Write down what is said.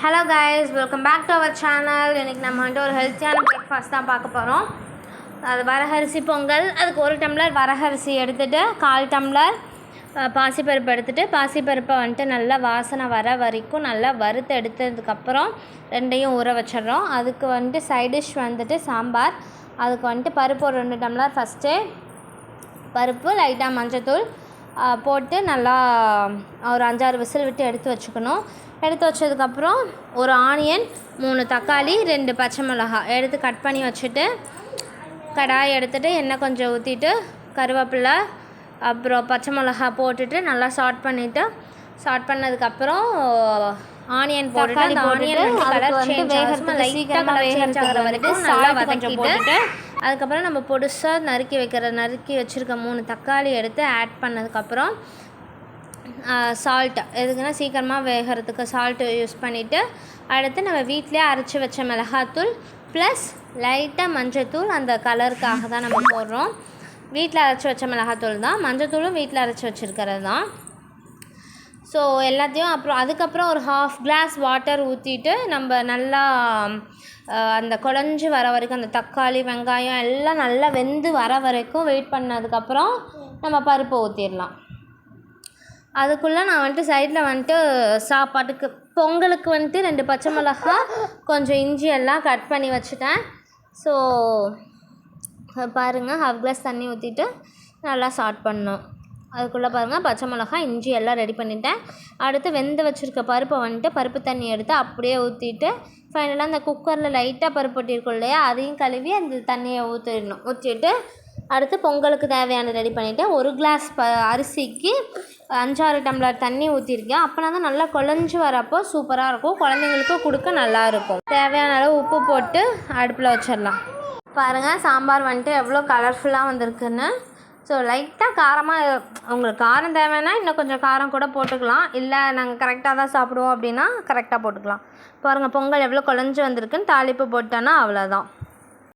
Hello guys, welcome back to our channel. இன்றைக்கி நம்ம வந்துட்டு ஒரு ஹெல்த்தியான பிரேக்ஃபாஸ்ட் தான் பார்க்க போகிறோம். அது வரகரிசி பொங்கல். அதுக்கு 1 டம்ளர் வரகரிசி எடுத்துகிட்டு 1/4 டம்ளர் பாசிப்பருப்பு எடுத்துகிட்டு பாசிப்பருப்பை வந்துட்டு நல்லா வாசனை வர வரைக்கும் நல்லா வறுத்து எடுத்ததுக்கப்புறம் ரெண்டையும் ஊற வச்சிடுறோம். அதுக்கு வந்துட்டு சைட் டிஷ் வந்துட்டு சாம்பார். அதுக்கு வந்துட்டு பருப்பு ஒரு 2 டம்ளர் ஃபஸ்ட்டே பருப்பு லைட்டாக மஞ்சத்தூள் போட்டு நல்லா ஒரு 5-6 விசில் விட்டு எடுத்து வச்சுக்கணும். எடுத்து வச்சதுக்கப்புறம் ஒரு ஆனியன், 3 தக்காளி, 2 பச்சை மிளகாய் எடுத்து கட் பண்ணி வச்சுட்டு கடாய் எடுத்துகிட்டு எண்ணெய் கொஞ்சம் ஊற்றிட்டு கருவேப்பிலை அப்புறம் பச்சை மிளகாய் போட்டுட்டு நல்லா சாட் பண்ணதுக்கப்புறம் ஆனியன் போட்டுட்டு அந்த ஆனியன் கலர் சேஞ்ச் ஆகும், லைட்டாக கலர் சேஞ்ச் ஆகிற வரைக்கும் நல்லா வதக்கிட்டு அதுக்கப்புறம் நம்ம பொடுசாக நறுக்கி வச்சுருக்க 3 தக்காளி எடுத்து ஆட் பண்ணதுக்கப்புறம் சால்ட்டு எதுக்குன்னா சீக்கிரமாக வேகிறதுக்கு சால்ட்டு யூஸ் பண்ணிவிட்டு அடுத்து நம்ம வீட்டிலே அரைச்சி வச்ச மிளகாத்தூள் ப்ளஸ் லைட்டாக மஞ்சத்தூள் அந்த கலருக்காக தான் நம்ம போடுறோம். வீட்டில் அரைச்சி வச்ச மிளகாத்தூள் தான், மஞ்சத்தூளும் வீட்டில் அரைச்சி வச்சுருக்கிறது தான். ஸோ எல்லாத்தையும் அதுக்கப்புறம் ஒரு 1/2 கிளாஸ் வாட்டர் ஊற்றிட்டு நம்ம நல்லா அந்த குழஞ்சி வர வரைக்கும் அந்த தக்காளி வெங்காயம் எல்லாம் நல்லா வெந்து வர வரைக்கும் வெயிட் பண்ணதுக்கப்புறம் நம்ம பருப்பை ஊற்றிடலாம். அதுக்குள்ளே நான் வந்துட்டு சைடில் வந்துட்டு சாப்பாட்டுக்கு பொங்கலுக்கு வந்துட்டு 2 பச்சை மிளகாய் கொஞ்சம் இஞ்சி எல்லாம் கட் பண்ணி வச்சுட்டேன். ஸோ பாருங்கள், 1/2 கிளாஸ் தண்ணி ஊற்றிட்டு நல்லா சாட் பண்ணணும். அதுக்குள்ளே பாருங்கள் பச்சை மிளகாய் இஞ்சி எல்லாம் ரெடி பண்ணிவிட்டேன். அடுத்து வெந்து வச்சுருக்க பருப்பை வந்துட்டு பருப்பு தண்ணி எடுத்து அப்படியே ஊற்றிட்டு ஃபைனலாக அந்த குக்கரில் லைட்டாக பருப்பு ஒட்டியிருக்கோம் இல்லையா, அதையும் கழுவி அந்த தண்ணியை ஊற்றிட்டு அடுத்து பொங்கலுக்கு தேவையான ரெடி பண்ணிவிட்டேன். 1 கிளாஸ் அரிசிக்கு 5-6 டம்ளர் தண்ணி ஊற்றிருக்கேன். அப்போனா தான் நல்லா குழஞ்சி வரப்போ சூப்பராக இருக்கும், குழந்தைங்களுக்கு கொடுக்க நல்லாயிருக்கும். தேவையான அளவு உப்பு போட்டு அடுப்பில் வச்சிடலாம். பாருங்கள் சாம்பார் வந்துட்டு எவ்வளோ கலர்ஃபுல்லாக வந்திருக்குன்னு. ஸோ லைட்டாக காரமாக உங்களுக்கு காரம் தேவைன்னா இன்னும் கொஞ்சம் காரம் கூட போட்டுக்கலாம், இல்லை நாங்கள் கரெக்டாக தான் சாப்பிடுவோம் அப்படின்னா கரெக்டாக போட்டுக்கலாம். பாருங்கள் பொங்கல் எவ்வளோ குழஞ்சி வந்திருக்குன்னு தாளிப்பு போட்டோன்னா அவ்வளோதான்.